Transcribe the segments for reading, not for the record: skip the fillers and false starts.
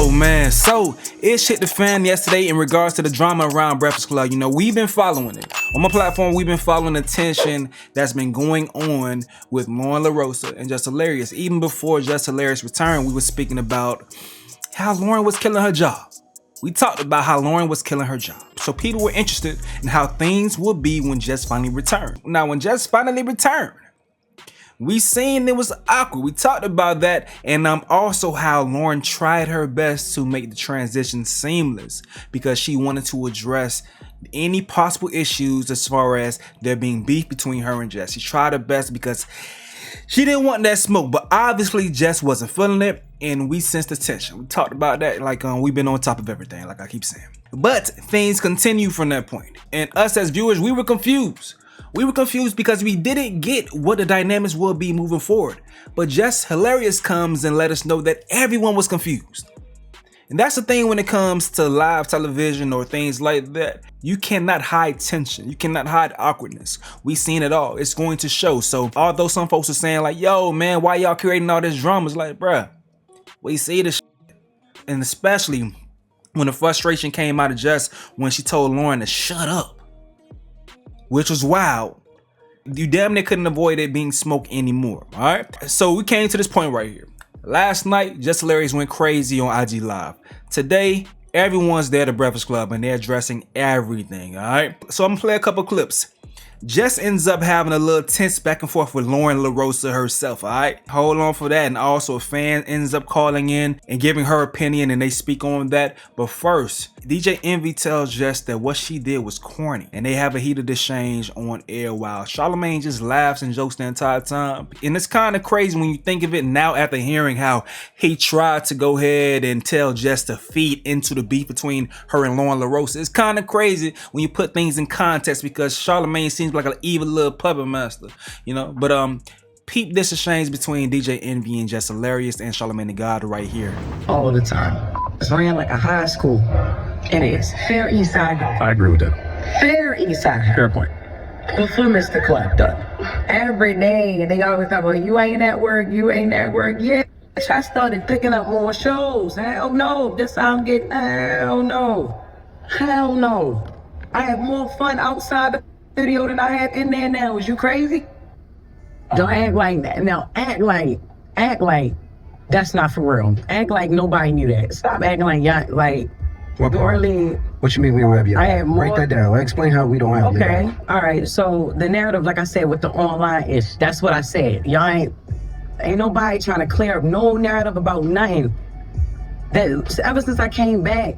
Oh man, so it hit the fan yesterday in regards to the drama around Breakfast Club. You know, we've been following it. On my platform, we've been following the tension that's been going on with Loren Lorosa and Jess Hilarious. Even before Jess Hilarious returned, we were speaking about how Loren was killing her job. We talked about how Loren was killing her job. So people were interested in how things would be when Jess finally returned. Now, when Jess finally returned, we seen it was awkward. We talked about that, and also how Loren tried her best to make the transition seamless because she wanted to address any possible issues as far as there being beef between her and Jess. She tried her best because she didn't want that smoke, but obviously Jess wasn't feeling it, and we sensed the tension. We talked about that, like we've been on top of everything, like I keep saying. But things continue from that point, and us as viewers, we were confused. We were confused because we didn't get what the dynamics would be moving forward. But Jess Hilarious comes and let us know that everyone was confused. And that's the thing when it comes to live television or things like that. You cannot hide tension. You cannot hide awkwardness. We seen it all. It's going to show. So although some folks are saying like, yo, man, why y'all creating all this drama? It's like, bruh, we see this shit. And especially when the frustration came out of Jess when she told Loren to shut up, which was wild. You damn near couldn't avoid it being smoke anymore, all right? So we came to this point right here. Last night, Jess Hilarious went crazy on IG Live. Today, everyone's there at the Breakfast Club and they're addressing everything, all right? So I'm gonna play a couple clips. Jess ends up having a little tense back and forth with Loren Lorosa herself, all right? Hold on for that. And also a fan ends up calling in and giving her opinion and they speak on that. But first, DJ Envy tells Jess that what she did was corny and they have a heated exchange on air while Charlamagne just laughs and jokes the entire time. And it's kind of crazy when you think of it now after hearing how he tried to go ahead and tell Jess to feed into the beef between her and Loren Lorosa. It's kind of crazy when you put things in context because Charlamagne seems like an evil little puppet master, you know. But peep this exchange between DJ Envy and Jess Hilarious and Charlamagne the God right here. All the time. It's ran like a high school. It is. Fair East Side. I agree with that. Fair East Side. Fair point. Before Mr. Club done. Every day, they always talk about, you ain't at work, you ain't at work. Yeah, I started picking up more shows. Hell no, this I'm getting, hell no. Hell no. I have more fun outside the video than I have in there now. Is you crazy? Don't act like that. Now, act like that's not for real. Act like nobody knew that. Stop acting like y'all, like, What you mean we don't have your I have more. Write that down. Explain how we don't have your Okay, all right. So the narrative, like I said, with the online ish, that's what I said. Y'all ain't nobody trying to clear up no narrative about nothing. That ever since I came back,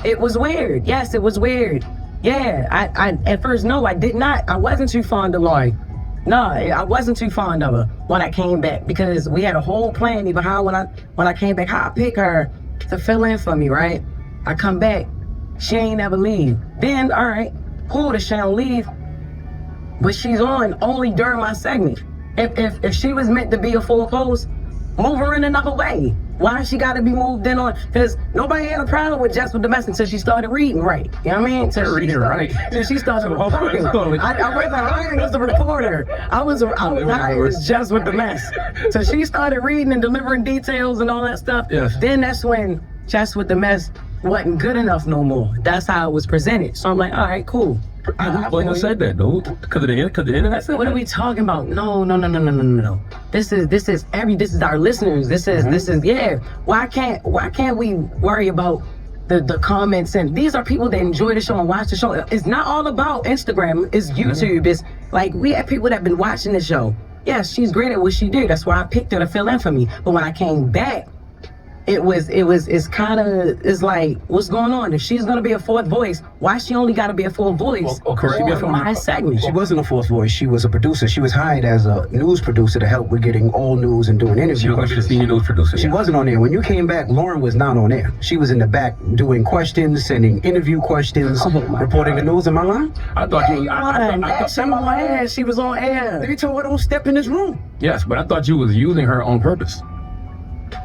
it was weird. Yes, it was weird. Yeah, I at first, no, I did not. I wasn't too fond of Loren. No, I wasn't too fond of her when I came back because we had a whole plan even how when I came back, how I pick her to fill in for me, right? I come back, she ain't never leave. Then, all right, cool that she don't leave, but she's on only during my segment. If she was meant to be a full host, move her in another way. Why she gotta be moved in on? Because nobody had a problem with Jess with the message until she started reading right. You know what I mean? Till she started reporting. I wasn't hired as a reporter. I was hired as Jess with the mess. So she started reading and delivering details and all that stuff. Yes. Then that's when Jess with the mess wasn't good enough no more. That's how it was presented. So I'm like, all right, cool. Who said that, dude? Because of the internet? What are we talking about? No. This is our listeners. This is yeah. Why can't we worry about the comments? And these are people that enjoy the show and watch the show. It's not all about Instagram. It's YouTube. It's like we have people that have been watching the show. Yes, she's great at what she did. That's why I picked her to fill in for me. But when I came back, it's like, what's going on? If she's gonna be a fourth voice, why she only gotta be a fourth voice? Correct me if I'm my segment. She wasn't a fourth voice. She was a producer. She was hired as a news producer to help with getting all news and doing interviews. She was going to be the senior news producer. She wasn't on there. When you came back, Loren was not on there. She was in the back doing questions, sending interview questions, reporting the news. Am I lying? I thought she was on air. They told her don't step in this room. Yes, but I thought you was using her on purpose.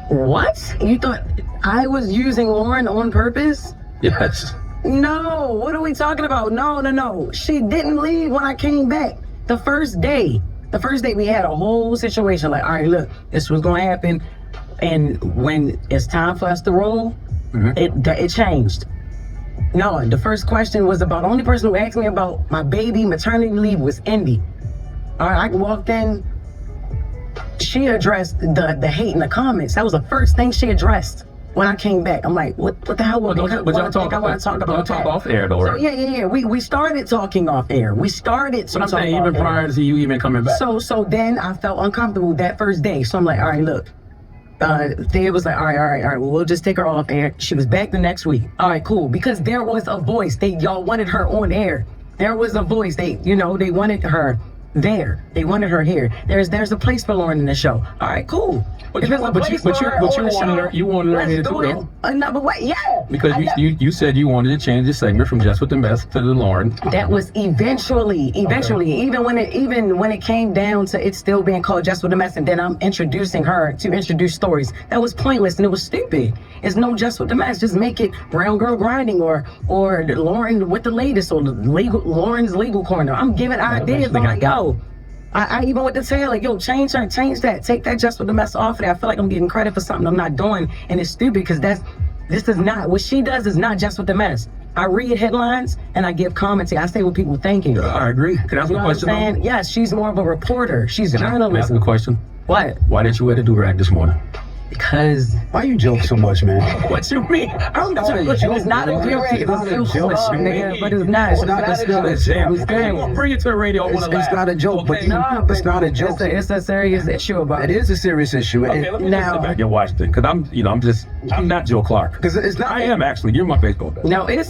What? You thought I was using Loren on purpose? Yes. No, what are we talking about? No. She didn't leave when I came back. The first day we had a whole situation like, all right, look, this was gonna happen. And when it's time for us to roll, It changed. No, the first question was about, the only person who asked me about my baby maternity leave was Indy. All right, I walked in, she addressed the hate in the comments. That was the first thing she addressed when I came back. I'm like, what the hell? But y'all talk off air though, right? So, yeah. We started talking off air. We started But I'm saying even prior to you even coming back. So then I felt uncomfortable that first day. So I'm like, all right, look. They was like, all right, well, we'll just take her off air. She was back the next week. All right, cool. Because there was a voice. Y'all wanted her on air. There was a voice. They wanted her there. They wanted her here. There's a place for Loren in the show. All right, cool. But you wanted her here too, though. Another way, yeah. Because you said you wanted to change the segment from Jess with the Mess to the Loren. That was eventually. Okay. Even when it came down to it still being called Jess with the Mess, and then I'm introducing her to introduce stories. That was pointless and it was stupid. It's no Jess with the Mess. Just make it Brown Girl Grinding or Loren with the latest or Loren's Legal Corner. I'm giving ideas. I'm like, yo. I even went to say, like, yo, change that. Take that Just with the Mess off of there. I feel like I'm getting credit for something I'm not doing, and it's stupid because this is not, what she does is not Just with the Mess. I read headlines and I give commentary. I say what people thinking. I agree. Can I ask you a question? Yes, she's more of a reporter. She's a journalist. Can I ask you a question? What? Why didn't you wear the do-rag this morning? Because Why you joke so much, man? What you mean? I'm not a joke. It's not a joke. It's a joke, nigga. But it's not. It's not a joke. Bring it to the radio. It's not a joke, but it's not a joke. It's a serious issue about It is a serious issue. Okay, let me sit back and watch this, because I'm not Joe Clark. Because it's not. I am actually. You're my baseball bet. No, it's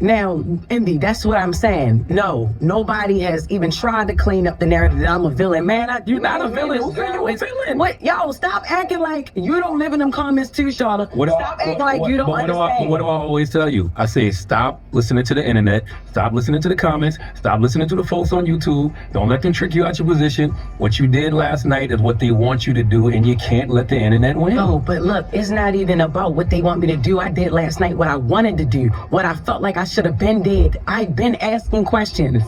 now, Indy, that's what I'm saying. No, nobody has even tried to clean up the narrative that I'm a villain. Man, You're not a villain. Who are you a villain? What? Yo, stop acting like you don't live in them comments too, Charlotte. Stop acting like you don't understand. What do I always tell you? I say, stop listening to the internet. Stop listening to the comments. Stop listening to the folks on YouTube. Don't let them trick you out your position. What you did last night is what they want you to do, and you can't let the internet win. No, but look, it's not even about what they want me to do. I did last night what I wanted to do, what I felt like I should have been did. I've been asking questions.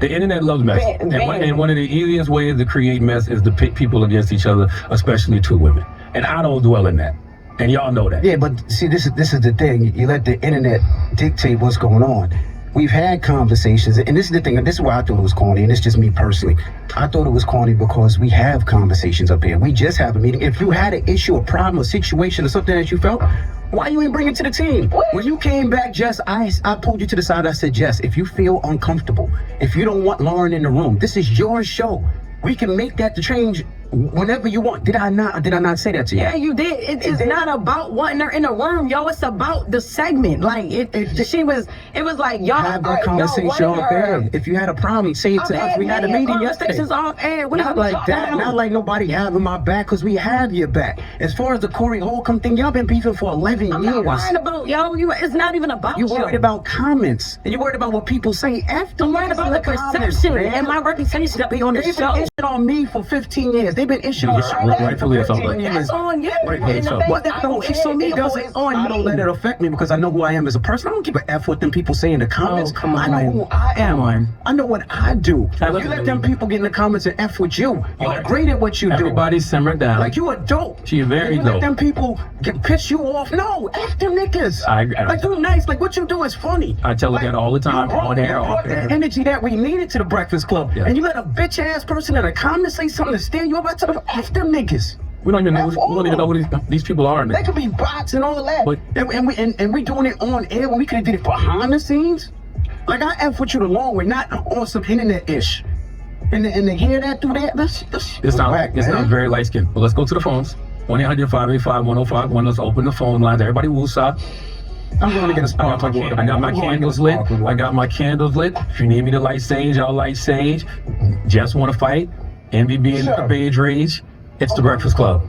The internet loves mess. And one of the easiest ways to create mess is to pit people against each other, especially two women. And I don't dwell in that. And y'all know that. Yeah, but see, this is the thing. You let the internet dictate what's going on. We've had conversations, and this is the thing, and this is why I thought it was corny, and it's just me personally. I thought it was corny because we have conversations up here. We just have a meeting. If you had an issue, a problem, a situation, or something that you felt, why you ain't bring it to the team? When you came back, Jess, I pulled you to the side. I said, Jess, if you feel uncomfortable, if you don't want Loren in the room, this is your show. We can make that the change whenever you want. Did I not say that to you? Yeah, you did. It's not about wanting her in the room, yo. It's about the segment. Like it was like, y'all have that conversation off air. If you had a problem, say it to us. We had a meeting yesterday. Off air. Not like that. Not like nobody having my back, because we have your back. As far as the Corey Holcomb thing, y'all been beefing for 11 years. I'm not worried about, yo. It's not even about you. Worried about comments. And you worried about what people say after. I'm worried about the perception and my reputation to be on the show. They've been on me for 15 years. They've been issuing rightfully or something. It's on you. What that don't issue me doesn't on you. Don't let it affect me, because I know who I am as a person. I don't give a F what them people say in the comments. Oh, come on. I know who I am. I know what I do. You let them people get in the comments and F with you. You're great at what you do. Everybody simmer down. Like you a dope. She very dope. Let them people piss you off. No, F them niggas. Like you nice. Like what you do is funny. I tell her that all the time. On air, off air. The energy that we needed to the Breakfast Club. Yeah. And you let a bitch ass person in a comment say something to stand you up. I tell them, F them niggas. We don't even know who these people are. They could be bots and all that. But, and we doing it on air when we could have did it behind the scenes. Like I F with you the long way, not on some internet-ish. And to hear that through that, It sounds very light skinned. But let's go to the phones. 1-800-585-1051. Let's open the phone lines. Everybody woosah. I'm going to get a spot. I got my candles lit. If you need me to light sage, I'll light sage. Jess want to fight. MVB in the beige rage. It's the Breakfast Club.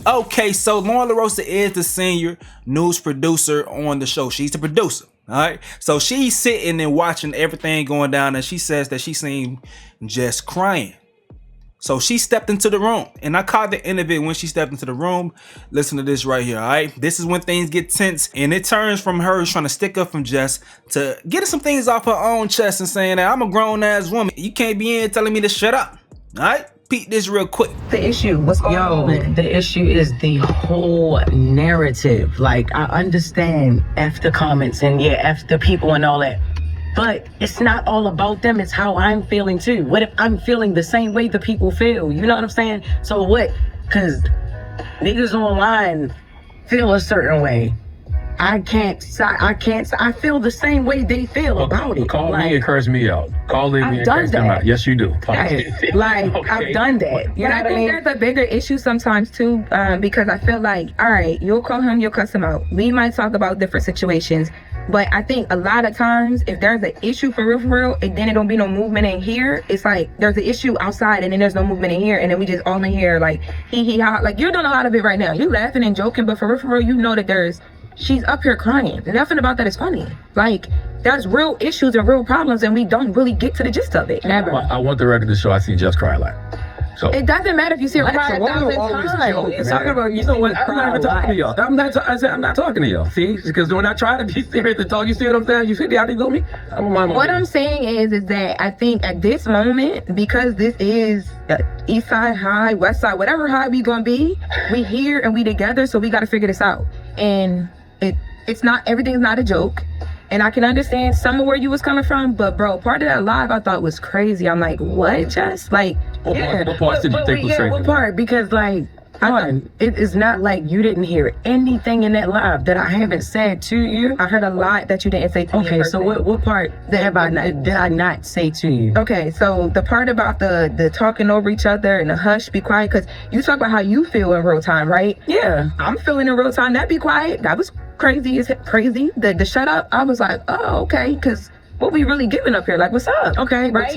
Okay, so Loren Lorosa is the senior news producer on the show. She's the producer, all right? So she's sitting and watching everything going down, and she says that she seen Jess crying. So she stepped into the room, and I caught the end of it when she stepped into the room. Listen to this right here, all right? This is when things get tense, and it turns from her trying to stick up from Jess to getting some things off her own chest and saying that I'm a grown-ass woman. You can't be in telling me to shut up, all right? peep this real quick. The issue, the issue is the whole narrative. Like, I understand F the comments and F the people and all that. But it's not all about them, it's how I'm feeling too. What if I'm feeling the same way the people feel? You know what I'm saying? So what? Cause niggas online feel a certain way. I feel the same way they feel about it. Call me and curse me out. Call me and curse them out. Yes, you do. I've done that. And I think there's a bigger issue sometimes too, because I feel like, all right, you'll call him, you'll cuss him out. We might talk about different situations, but I think a lot of times if there's an issue for real, and then it don't be no movement in here, it's like there's an issue outside and then there's no movement in here, and then we just all in here like hee ha. Like, you're doing a lot of it right now. You laughing and joking, but for real, you know that she's up here crying. Nothing about that is funny. Like, there's real issues and real problems, and we don't really get to the gist of it. Never. I want the record to show I see Jess cry a lot. So it doesn't matter if you see her cry 1,000 times. Talking about, you know what? I'm not even talking to y'all. I'm not talking to y'all. See, because when I try to be serious and talk, you see what I'm saying? You see how they go me? What I'm saying is that I think at this moment, because this is East Side High, West Side, whatever high we gonna be, we here and we together, so we got to figure this out. And it's not, everything's not a joke. And I can understand some of where you was coming from, but bro, part of that live I thought was crazy. I'm like, what, Jess? Like, what parts did you think was crazy? What part? Because like, it is not like you didn't hear anything in that live that I haven't said to you. I heard a lot that you didn't say to me. Okay, so what part did I not say to you? Okay, so the part about the talking over each other and the hush, be quiet, because you talk about how you feel in real time, right? Yeah. I'm feeling in real time, that be quiet. That was crazy. The shut up, I was like, oh, okay, because what we really giving up here? Like, what's up? Okay, right?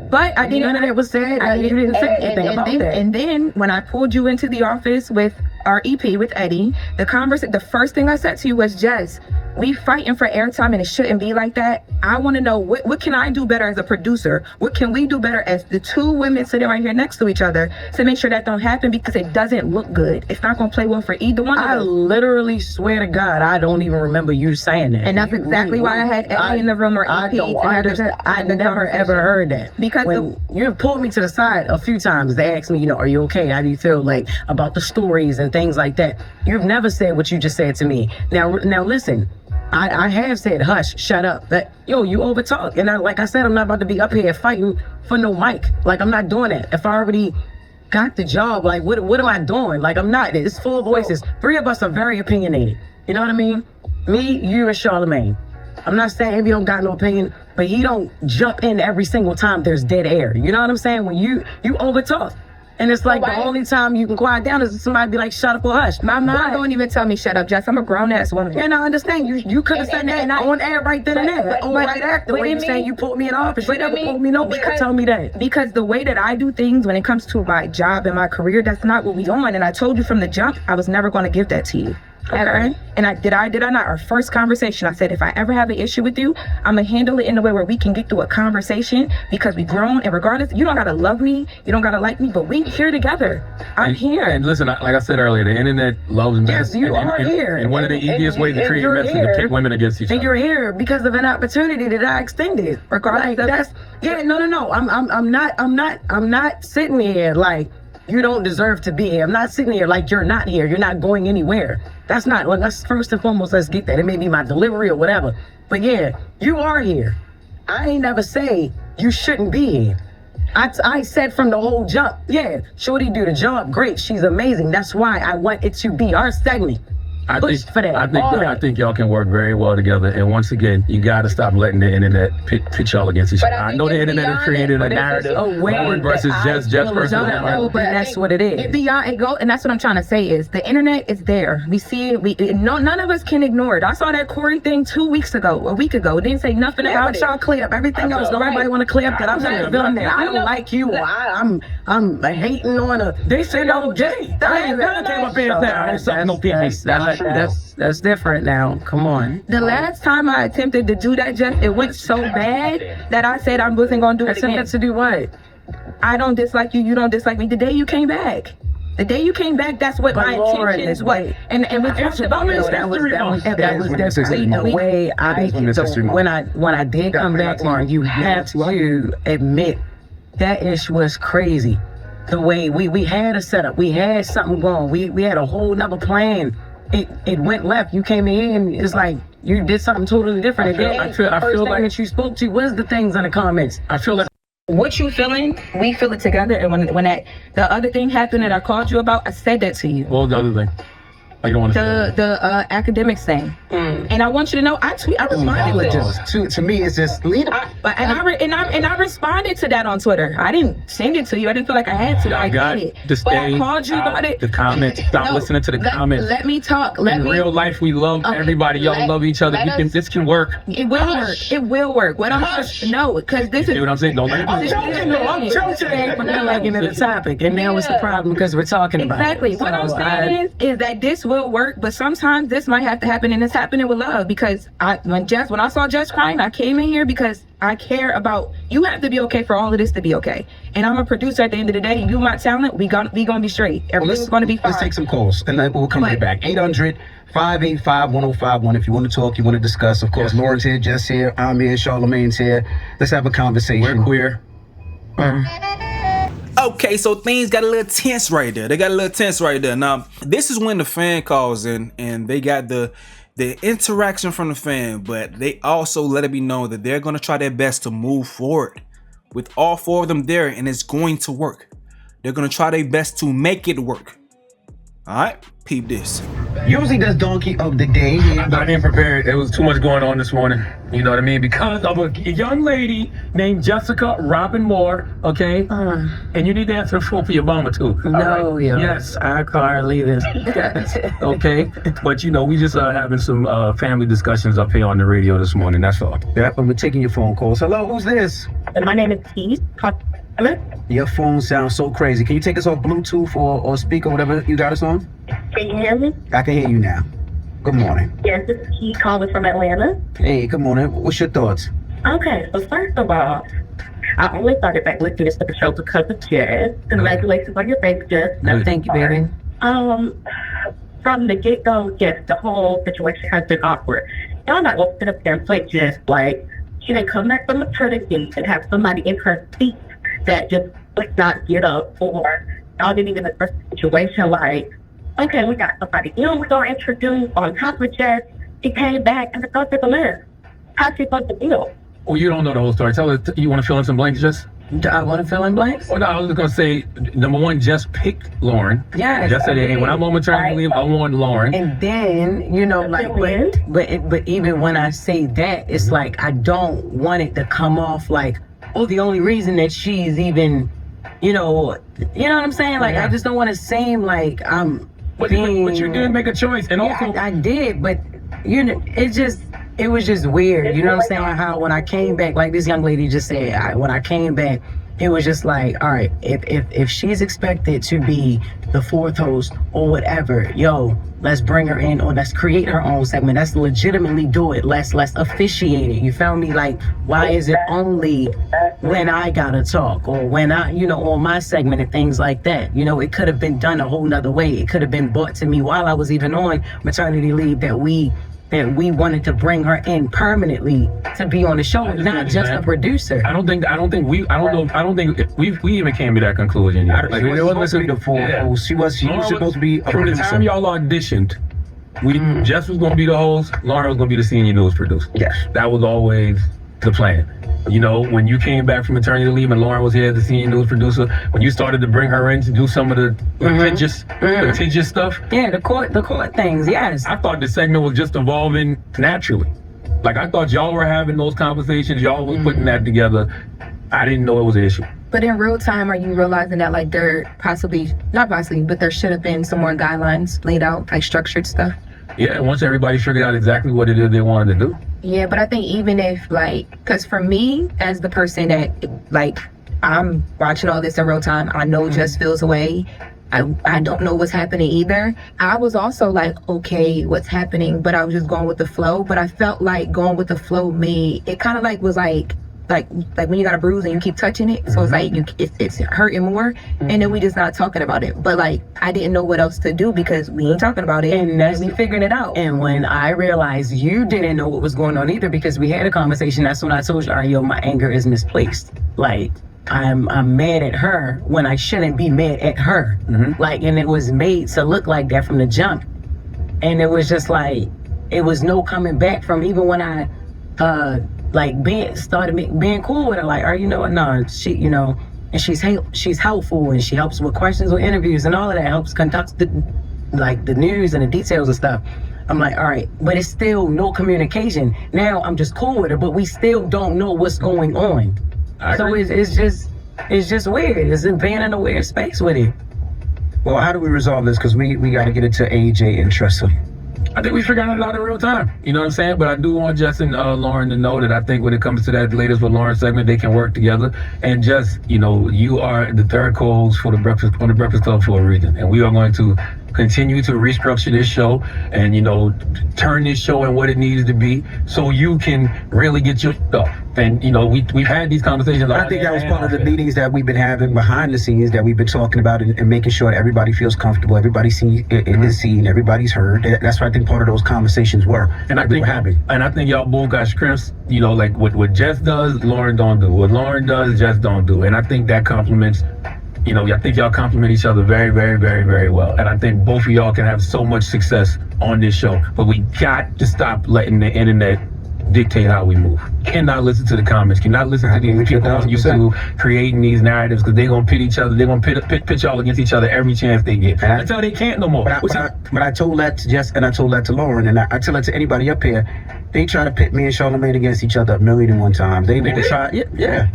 But I didn't. None of that was said. You didn't say anything about that. And then when I pulled you into the office with our EP with Eddie, the first thing I said to you was, Jess, we fighting for airtime and it shouldn't be like that. I want to know what can I do better as a producer? What can we do better as the two women sitting right here next to each other to make sure that don't happen, because it doesn't look good. It's not going to play well for either one of us. I literally swear to God, I don't even remember you saying that. And that's exactly why I had Eddie in the room, or EP. I never ever heard that. Because you pulled me to the side a few times to ask me, are you okay? How do you feel like about the stories and things like that? You've never said what you just said to me. Now listen. I have said, hush, shut up. That, you overtalk. And like I said, I'm not about to be up here fighting for no mic. Like, I'm not doing that. If I already got the job, like, what am I doing? Like, I'm not. It's full voices. Three of us are very opinionated. You know what I mean? Me, you, and Charlamagne. I'm not saying he don't got no opinion, but he don't jump in every single time there's dead air. You know what I'm saying? When you overtalk. And it's like the only time you can quiet down is somebody be like, shut up or hush. My mom don't even tell me shut up, Jess. I'm a grown-ass woman. And I understand. You could have said that on air right then and there. Right after. The way you saying you put me in office. You never put me nowhere to tell me that. Because the way that I do things when it comes to my job and my career, that's not what we on. And I told you from the jump, I was never going to give that to you. Okay. And did I not? Our first conversation, I said, if I ever have an issue with you, I'm gonna handle it in a way where we can get through a conversation, because we grown, and regardless, you don't gotta love me, you don't gotta like me, but we here together. I'm here. And listen, like I said earlier, the internet loves mess. Yes, you are here. And one of the easiest ways to create mess is to pit women against each other. And you're here because of an opportunity that I extended. Regardless, no. I'm not sitting here like you don't deserve to be here. I'm not sitting here like you're not here. You're not going anywhere. That's not, let's first and foremost, let's get that. It may be my delivery or whatever. But yeah, you are here. I ain't never say you shouldn't be here. I said from the whole jump, yeah, Shorty do the job, great, she's amazing. That's why I want it to be our segment. I think y'all can work very well together. And once again, you got to stop letting the internet pit y'all against each other. I know the internet has created a narrative versus Jess versus but that's what it is. And that's what I'm trying to say is the internet is there. We see it. None of us can ignore it. I saw that Corey thing a week ago. It didn't say nothing about y'all clear up everything else. Everybody want to clear up that I'm not feeling that. I don't like you. I'm hating on a. They said no Jay. That's different now. Come on. The last time I attempted to do that, Jess, it went so bad that I said I wasn't gonna do it again. To do what? I don't dislike you. You don't dislike me. The day you came back. That's what my intention is. What? And with that was definitely the way when I did come back, Loren, you have to admit that ish was crazy. the way we had a setup, we had something going, we had a whole nother plan. It went left. You came in and it's like you did something totally different. I feel like that you spoke to was the things in the comments. I feel like What you feeling, we feel it together. And when the other thing happened that I called you about, I said that to you. what was the other thing? I don't want to. The academics thing. And I want you to know, I responded with this. To me, it's just lead. I responded to that on Twitter. I didn't send it to you. I didn't feel like I had to. I got did it. to But I stay called you about it. The comments. Stop listening to the comments. Let me talk. In real life, we love everybody. Y'all love each other. This can work. It will work. It will work. What I'm no, because this You is. see what I'm saying? Don't let I'm joking, but not like into the topic, and now it's the problem because we're talking about Exactly. it. What I'm saying is that this will work, but sometimes this might have to happen, and it's happening with love. Because when I saw Jess crying, I came in here because I care about you. Have to be okay for all of this to be okay. And I'm a producer at the end of the day. You my talent. We gonna be straight. Everything's gonna be fine. Let's take some calls, and then we'll come right back. 800-585-1051. If you want to talk, you want to discuss. Of course, Loren's here, Jess here, I'm here, Charlamagne's here. Let's have a conversation. We're queer. Okay, so things got a little tense right there. They got a little tense right there. Now, this is when the fan calls in and they got the interaction from the fan, but they also let it be known that they're going to try their best to move forward with all four of them there, and it's going to work. They're going to try their best to make it work. All right, peep this. Usually that's donkey of the day. I didn't prepare it. There was too much going on this morning. You know what I mean? Because of a young lady named Jessica Robin Moore, okay? And you need to answer the phone for your mama, too. No, right? yeah. Yes. I hardly this. Okay? But, we just having some family discussions up here on the radio this morning. That's all. Yep, and we're taking your phone calls. Hello, who's this? My name is Keith. Hello? Your phone sounds so crazy. Can you take us off Bluetooth or speaker, whatever you got us on? Can you hear me? I can hear you now. Good morning. Yes, this is Keith calling from Atlanta. Hey, good morning. What's your thoughts? Okay, so first of all, I only started back listening to the show because of Jess. Congratulations on your baby, Jess. No, thank you, baby. From the get-go, yes, the whole situation has been awkward. Y'all not gonna sit up there and play Jess like she didn't come back from maternity and have somebody in her seat that just would not get up, or y'all didn't even address the situation like, okay, we got somebody new we're gonna introduce on top of Jess. She came back and the girl took a list. How's she supposed to deal? Well, you don't know the whole story. Tell us, you want to fill in some blanks, Jess? Do I want to fill in blanks? Well, no, I was just going to say, number one, Jess picked Lauren. Yes. Jess said, hey, when I'm on maternity leave, I want Lauren. And then, but even when I say that, it's like I don't want it to come off like, oh, the only reason that she's even, you know what I'm saying? Like, I just don't want to seem like I'm But you did make a choice. And also, I did, but it was just weird. You know what I'm saying? How when I came back, like this young lady just said, when I came back, it was just like, all right, if she's expected to be the fourth host or whatever, let's bring her in, or let's create her own segment. Let's legitimately do it. Let's officiate it. You feel me? Like, why is it only when I gotta talk, or when I, on my segment and things like that? It could have been done a whole nother way. It could have been brought to me while I was even on maternity leave that we wanted to bring her in permanently to be on the show, not just a producer. I don't think we even came to that conclusion yet. Like, it wasn't supposed to be the full host. She was supposed to be a from the producer. time y'all auditioned, Jess was going to be the host, Lauren was going to be the senior news producer. Yes. That was always the plan. When you came back from maternity leave and Lauren was here as the senior news producer, when you started to bring her in to do some of the litigious stuff. Yeah, the court things, yes. I thought the segment was just evolving naturally. Like, I thought y'all were having those conversations, y'all was putting that together. I didn't know it was an issue. But in real time, are you realizing that like there not possibly, but there should have been some more guidelines laid out, like structured stuff? Yeah, once everybody figured out exactly what it is they wanted to do. Yeah, but I think even if because for me, as the person that I'm watching all this in real time, I know Jess feels away. I don't know what's happening either. I was also like, okay, what's happening? But I was just going with the flow. But I felt like going with the flow it kind of was like when you got a bruise and you keep touching it, so it's like it's hurting more, and then we just not talking about it. But like I didn't know what else to do because we ain't talking about it, and we figuring it out. And when I realized you didn't know what was going on either, because we had a conversation, that's when I told you, my anger is misplaced. Like I'm mad at her when I shouldn't be mad at her. Like, and it was made to look like that from the jump. And it was just like, it was no coming back from, even when I started being cool with her. Like, you know what? No, she, you know, and she's helpful, and she helps with questions or interviews and all of that, helps conduct the news and the details and stuff. I'm like, all right, but it's still no communication. Now I'm just cool with her, but we still don't know what's going on. So it's just weird. It's being in a weird space with it. Well, how do we resolve this? Because we got to get it to AJ and Tressa. I think we figured it out in real time. You know what I'm saying? But I do want Jess and Loren to know that I think when it comes to that Latest with Loren segment, they can work together. And Jess, you know, you are the third co-host for the Breakfast Club for a reason. And we are going to continue to restructure this show and, you know, turn this show in what it needs to be so you can really get your stuff. And, you know, we've had these conversations. I think that was part of the meetings that we've been having behind the scenes that we've been talking about and making sure that everybody feels comfortable, everybody's seen in the scene, everybody's heard. That's what I think part of those conversations were. And I think y'all both got scripts, you know, like what Jess does, Loren don't do. What Loren does, Jess don't do. And I think that complements, you know, I think y'all compliment each other very, very, very, very well. And I think both of y'all can have so much success on this show. But we got to stop letting the internet dictate how we move. Cannot listen to the comments. Cannot listen to these people on YouTube creating these narratives, because they're going to pit each other. They're going to pit y'all against each other every chance they get. That's how they can't no more. But I told that to Jess and I told that to Loren, and I tell that to anybody up here. They try to pit me and Charlamagne against each other 1,000,001 times. They try. Yeah.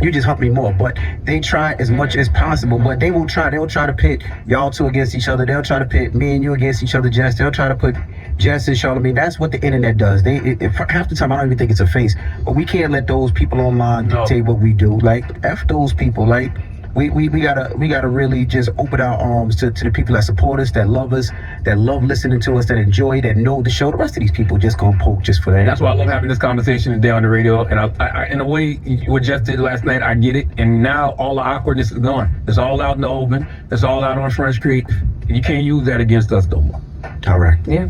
You just help me more, but they try as much as possible. But they'll try to pit y'all two against each other. They'll try to pit me and you against each other, Jess. They'll try to put Jess and Charlamagne. That's what the internet does. Half the time I don't even think it's a face, but we can't let those people online dictate what we do. Like, F those people. Like, we gotta really just open our arms to the people that support us, that love us, that love listening to us, that enjoy, that know the show. The rest of these people just gonna poke just for that. That's why I love having this conversation today on the radio. And I in a way, what Jess did last night, I get it. And now all the awkwardness is gone. It's all out in the open. It's all out on Front Street. And you can't use that against us no more. All right. Yeah.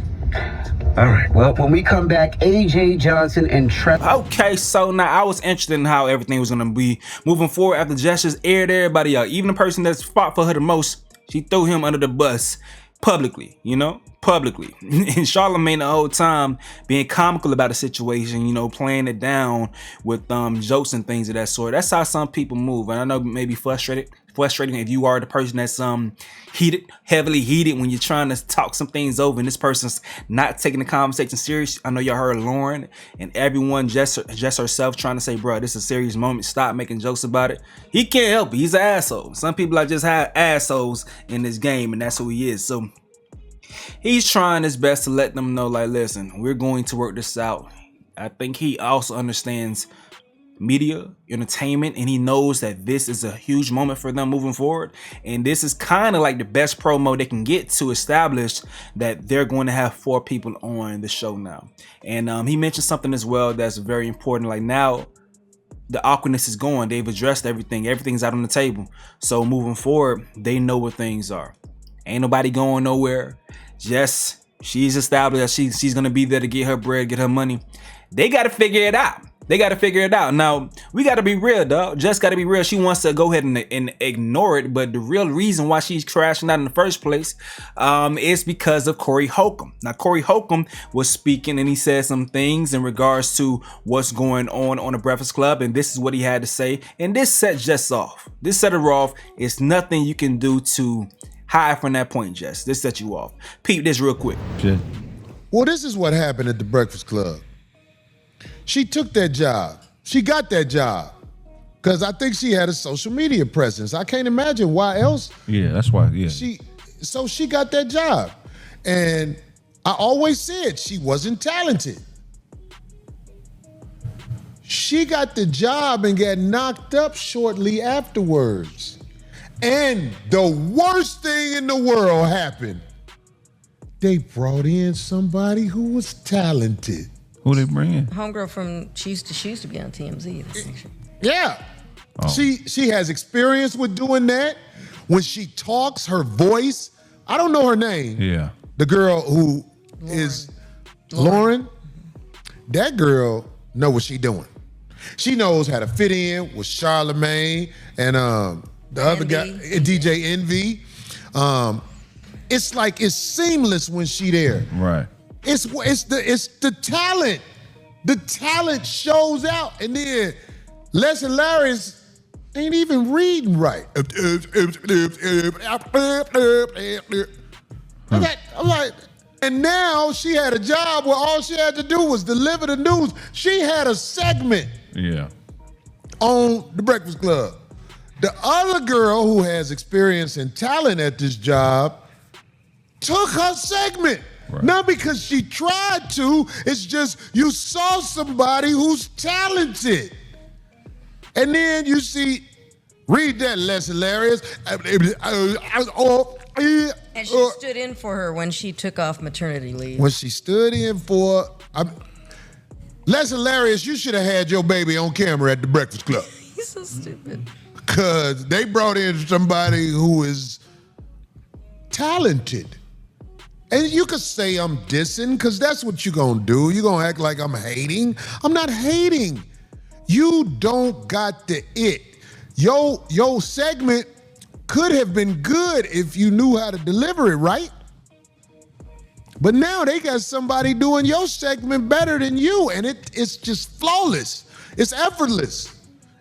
All right. Well, when we come back, AJ Johnson and Trevor. Okay, so now I was interested in how everything was gonna be moving forward after Jess just aired everybody out. Even the person that's fought for her the most, she threw him under the bus publicly, you know, publicly. And Charlamagne the whole time being comical about the situation, you know, playing it down with jokes and things of that sort. That's how some people move. And I know it may be frustrating if you are the person that's heavily heated when you're trying to talk some things over and this person's not taking the conversation serious. I know y'all heard Loren and everyone, Jess herself, trying to say, bro, this is a serious moment, stop making jokes about it. He can't help it, he's an asshole. Some people are just assholes in this game, and that's who he is. So he's trying his best to let them know, like, listen, we're going to work this out. I think he also understands media, entertainment, and he knows that this is a huge moment for them moving forward. And this is kind of like the best promo they can get to establish that they're going to have 4 people on the show now. And he mentioned something as well that's very important. Like, now the awkwardness is gone. They've addressed everything. Everything's out on the table. So moving forward, they know what things are. Ain't nobody going nowhere. Jess, she's established that she's going to be there to get her bread, get her money. They got to figure it out. Now, we got to be real, dog. Jess got to be real. She wants to go ahead and ignore it. But the real reason why she's crashing out in the first place is because of Corey Holcomb. Now, Corey Holcomb was speaking and he said some things in regards to what's going on the Breakfast Club. And this is what he had to say. And this set Jess off. This set her off. It's nothing you can do to hide from that point, Jess. This set you off. Peep this real quick. Well, this is what happened at the Breakfast Club. She took that job. She got that job because I think she had a social media presence. I can't imagine why else. Yeah, that's why. Yeah. So she got that job. And I always said she wasn't talented. She got the job and got knocked up shortly afterwards. And the worst thing in the world happened. They brought in somebody who was talented. Who they bring in? Homegirl from she used to be on TMZ. Yeah. Oh. She has experience with doing that. When she talks, her voice, I don't know her name. Yeah. The girl who is Loren. That girl know what she doing. She knows how to fit in with Charlamagne and the other guy, DJ Envy. It's like it's seamless when she there. Right. It's the talent. The talent shows out, and then Les Hilarious ain't even reading right. I'm like, and now she had a job where all she had to do was deliver the news. She had a segment on The Breakfast Club. The other girl who has experience and talent at this job took her segment. Right. Not because she tried to, it's just you saw somebody who's talented. And then you see, read that, Les Hilarious. And she stood in for her when she took off maternity leave. When she stood in for, Les Hilarious, you should have had your baby on camera at The Breakfast Club. He's so stupid. Because they brought in somebody who is talented. And you could say I'm dissing, because that's what you're going to do. You're going to act like I'm hating. I'm not hating. You don't got the it. Your segment could have been good if you knew how to deliver it, right? But now they got somebody doing your segment better than you, and it's just flawless. It's effortless.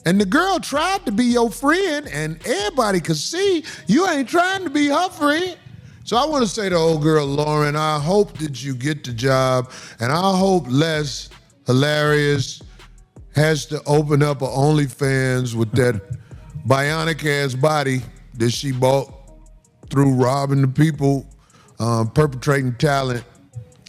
And the girl tried to be your friend, and everybody could see you ain't trying to be her friend. So I want to say to old girl Loren, I hope that you get the job, and I hope Les Hilarious has to open up an OnlyFans with that bionic ass body that she bought through robbing the people, perpetrating talent.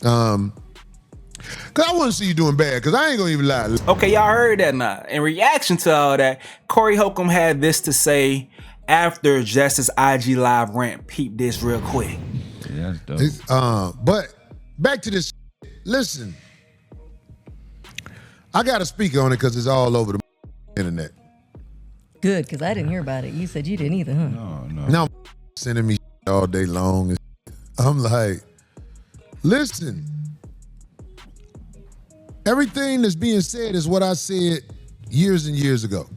Cause I want to see you doing bad, cause I ain't gonna even lie. Okay, y'all heard that now. In reaction to all that, Corey Holcomb had this to say after Jess's IG Live rant. Peep this real quick. Yeah, that's dope. But back to this. Listen, I got to speak on it because it's all over the internet. Good, because I didn't hear about it. You said you didn't either, huh? No. Now sending me all day long. I'm like, listen, everything that's being said is what I said years and years ago.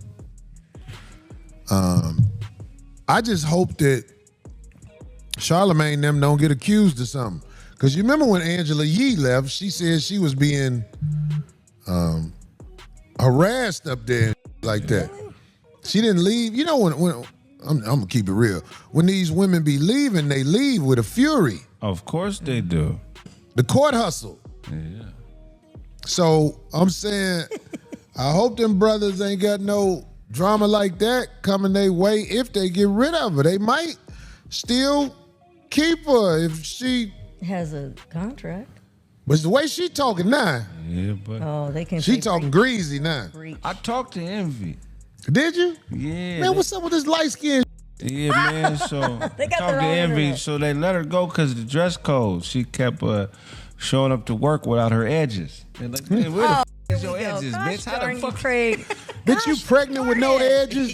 I just hope that Charlamagne and them don't get accused of something. Because you remember when Angela Yee left, she said she was being harassed up there like that. She didn't leave. You know, when I'm gonna keep it real. When these women be leaving, they leave with a fury. Of course they do. The court hustle. Yeah. So I'm saying, I hope them brothers ain't got no drama like that coming their way if they get rid of her. They might still keep her if she Has a contract. But the way she talking now, Yeah, but Oh, they can. she say talking greasy now. breach. I talked to Envy. Did you? Yeah. Man, what's up with this light skin? Yeah, man. So They got talked their to own Envy, internet. so they let her go because of the dress code. She kept showing up to work without her edges. They're like, man, where the f- is your edges, bitch? How the fuck? Craig. Bitch, you pregnant with no edges?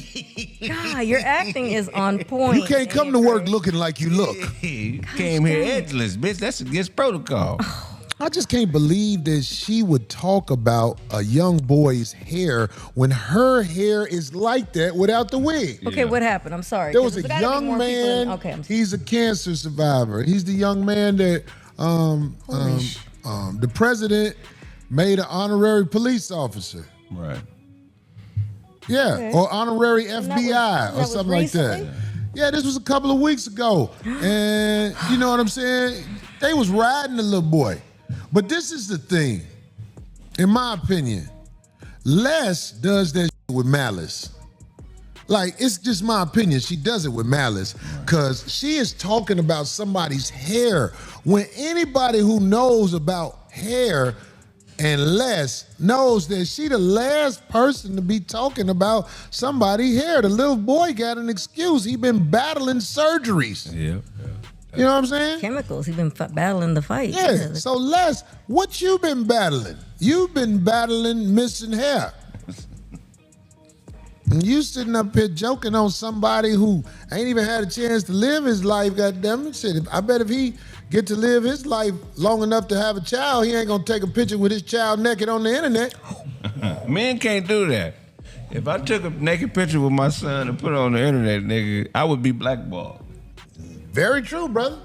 God, your acting is on point. You can't come to work looking like you look. You came here edgeless, bitch. That's against protocol. I just can't believe that she would talk about a young boy's hair when her hair is like that without the wig. Okay, what happened? I'm sorry. There was 'Cause a there's gotta be young more people man. okay, I'm sorry. He's a cancer survivor. He's the young man that the president made an honorary police officer. Right. Yeah, Okay. or honorary that FBI or was something like that. recently? Yeah, this was a couple of weeks ago. And you know what I'm saying? They was riding the little boy. But this is the thing, in my opinion, Les does that with malice. Like, it's just my opinion. She does it with malice because she is talking about somebody's hair when anybody who knows about hair and Les knows that she the last person to be talking about somebody's hair. The little boy got an excuse. He been battling surgeries. Yep. You know what I'm saying? Chemicals. He's been battling the fight. Yeah. So Les, what you been battling? You've been battling missing hair. And you sitting up here joking on somebody who ain't even had a chance to live his life, goddammit. Shit, I bet if he get to live his life long enough to have a child, he ain't gonna take a picture with his child naked on the internet. Men can't do that. If I took a naked picture with my son and put it on the internet, nigga, I would be blackballed. Very true, brother.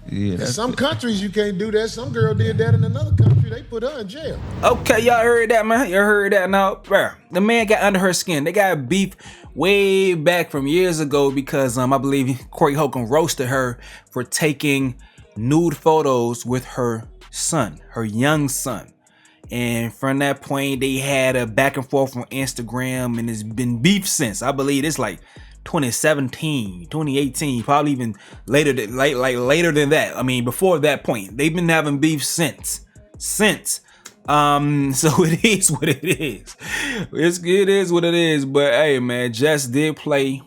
Yeah, In some countries you can't do that. Some girl did that in another country. They put her in jail. Okay, y'all heard that, man. You heard that now. Bruh, the man got under her skin. They got beef way back from years ago because I believe Corey Holcomb roasted her for taking nude photos with her son, her young son. And from that point, they had a back and forth on Instagram, and it's been beef since. I believe it's like 2017, 2018, probably even later than later than that. I mean, before that point, they've been having beef since. So it is what it is. It is what it is. But hey, man, Jess did play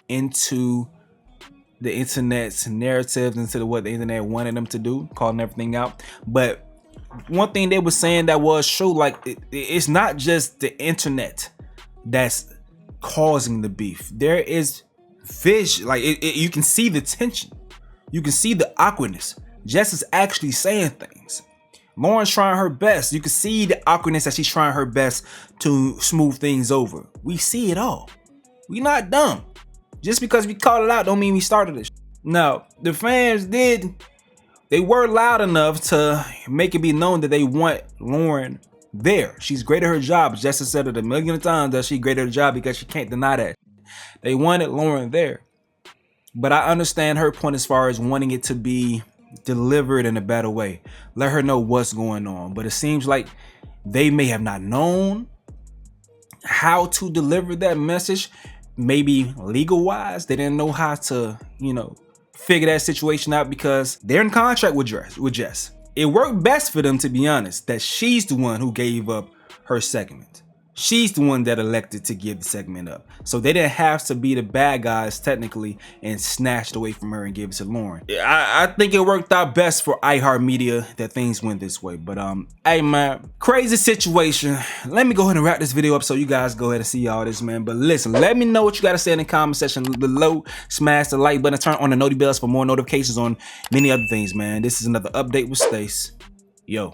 into the internet's narratives, into what the internet wanted them to do, calling everything out. But one thing they were saying that was true, like it's not just the internet that's causing the beef. There is fish, like you can see the tension, you can see the awkwardness. Jess is actually saying things. Loren's trying her best. You can see the awkwardness that she's trying her best to smooth things over. We see it all. We not dumb. Just because we called it out don't mean we started it. Now, the fans they were loud enough to make it be known that they want Loren there. She's great at her job. Jess has said it a million times that she's great at her job because she can't deny that. They wanted Loren there. But I understand her point as far as wanting it to be delivered in a better way. Let her know what's going on. But it seems like they may have not known how to deliver that message. Maybe legal wise, they didn't know how to, figure that situation out because they're in contract with Jess. It worked best for them, to be honest, that she's the one who gave up her segment. She's the one that elected to give the segment up. So they didn't have to be the bad guys technically and snatched away from her and give it to Loren. I think it worked out best for iHeartMedia that things went this way. But hey man, crazy situation. Let me go ahead and wrap this video up so you guys go ahead and see all this, man. But listen, let me know what you got to say in the comment section below. Smash the like button, turn on the noti bells for more notifications on many other things, man. This is another update with Stace. Yo.